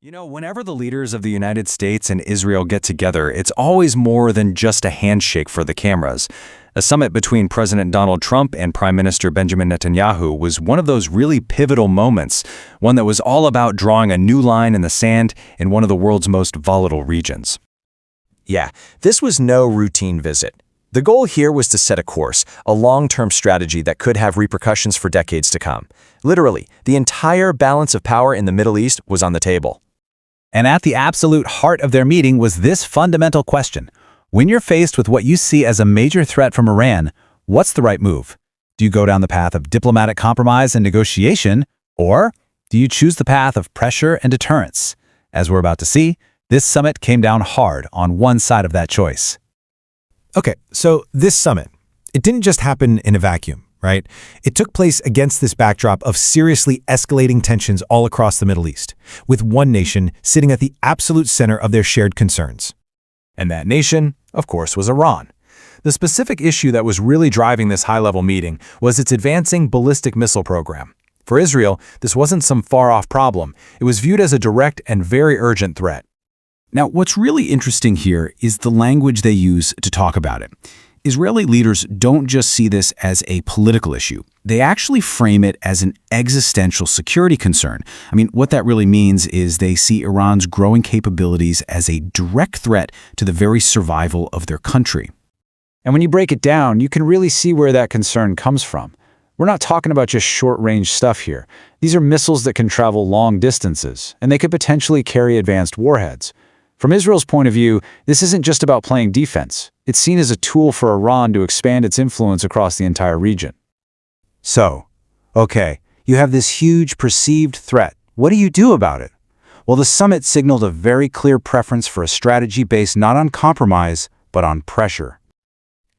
Whenever the leaders of the United States and Israel get together, it's always more than just a handshake for the cameras. A summit between President Donald Trump and Prime Minister Benjamin Netanyahu was one of those really pivotal moments, one that was all about drawing a new line in the sand in one of the world's most volatile regions. Yeah, this was no routine visit. The goal here was to set a course, a long-term strategy that could have repercussions for decades to come. Literally, the entire balance of power in the Middle East was on the table. And at the absolute heart of their meeting was this fundamental question. When you're faced with what you see as a major threat from Iran, what's the right move? Do you go down the path of diplomatic compromise and negotiation, or do you choose the path of pressure and deterrence? As we're about to see, this summit came down hard on one side of that choice. Okay, so this summit, it didn't just happen in a vacuum, right? It took place against this backdrop of seriously escalating tensions all across the Middle East, with one nation sitting at the absolute center of their shared concerns. And that nation, of course, was Iran. The specific issue that was really driving this high-level meeting was its advancing ballistic missile program. For Israel, this wasn't some far-off problem. It was viewed as a direct and very urgent threat. Now, what's really interesting here is the language they use to talk about it. Israeli leaders don't just see this as a political issue. They actually frame it as an existential security concern. What that really means is they see Iran's growing capabilities as a direct threat to the very survival of their country. And when you break it down, you can really see where that concern comes from. We're not talking about just short-range stuff here. These are missiles that can travel long distances, and they could potentially carry advanced warheads. From Israel's point of view, this isn't just about playing defense. It's seen as a tool for Iran to expand its influence across the entire region. So, okay, you have this huge perceived threat. What do you do about it? Well, the summit signaled a very clear preference for a strategy based not on compromise, but on pressure.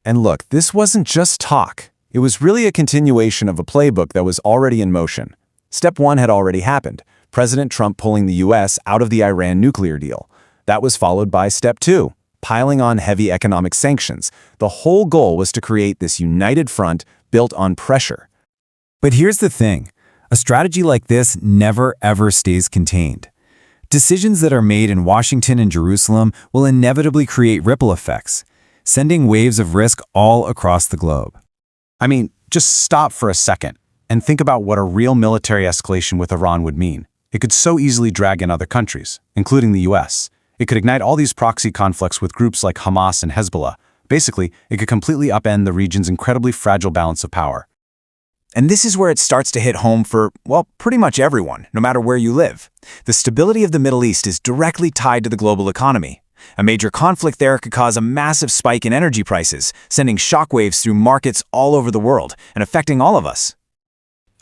And look, this wasn't just talk. It was really a continuation of a playbook that was already in motion. Step one had already happened, President Trump pulling the U.S. out of the Iran nuclear deal. That was followed by step two, piling on heavy economic sanctions. The whole goal was to create this united front built on pressure. But here's the thing. A strategy like this never ever stays contained. Decisions that are made in Washington and Jerusalem will inevitably create ripple effects, sending waves of risk all across the globe. Just stop for a second and think about what a real military escalation with Iran would mean. It could so easily drag in other countries, including the U.S. It could ignite all these proxy conflicts with groups like Hamas and Hezbollah. Basically, it could completely upend the region's incredibly fragile balance of power. And this is where it starts to hit home for, pretty much everyone, no matter where you live. The stability of the Middle East is directly tied to the global economy. A major conflict there could cause a massive spike in energy prices, sending shockwaves through markets all over the world and affecting all of us.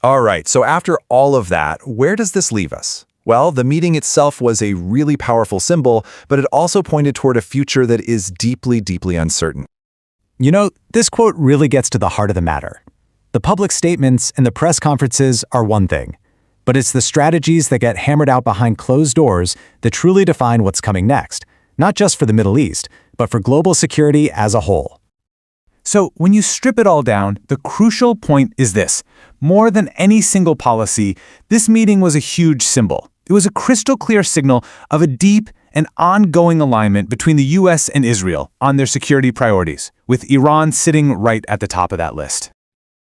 All right, so after all of that, where does this leave us? Well, the meeting itself was a really powerful symbol, but it also pointed toward a future that is deeply, deeply uncertain. This quote really gets to the heart of the matter. The public statements and the press conferences are one thing, but it's the strategies that get hammered out behind closed doors that truly define what's coming next, not just for the Middle East, but for global security as a whole. So when you strip it all down, the crucial point is this. More than any single policy, this meeting was a huge symbol. It was a crystal clear signal of a deep and ongoing alignment between the U.S. and Israel on their security priorities, with Iran sitting right at the top of that list.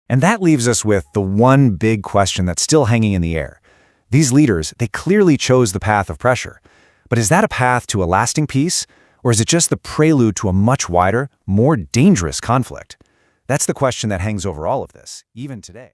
And that leaves us with the one big question that's still hanging in the air. These leaders, they clearly chose the path of pressure. But is that a path to a lasting peace? Or is it just the prelude to a much wider, more dangerous conflict? That's the question that hangs over all of this, even today.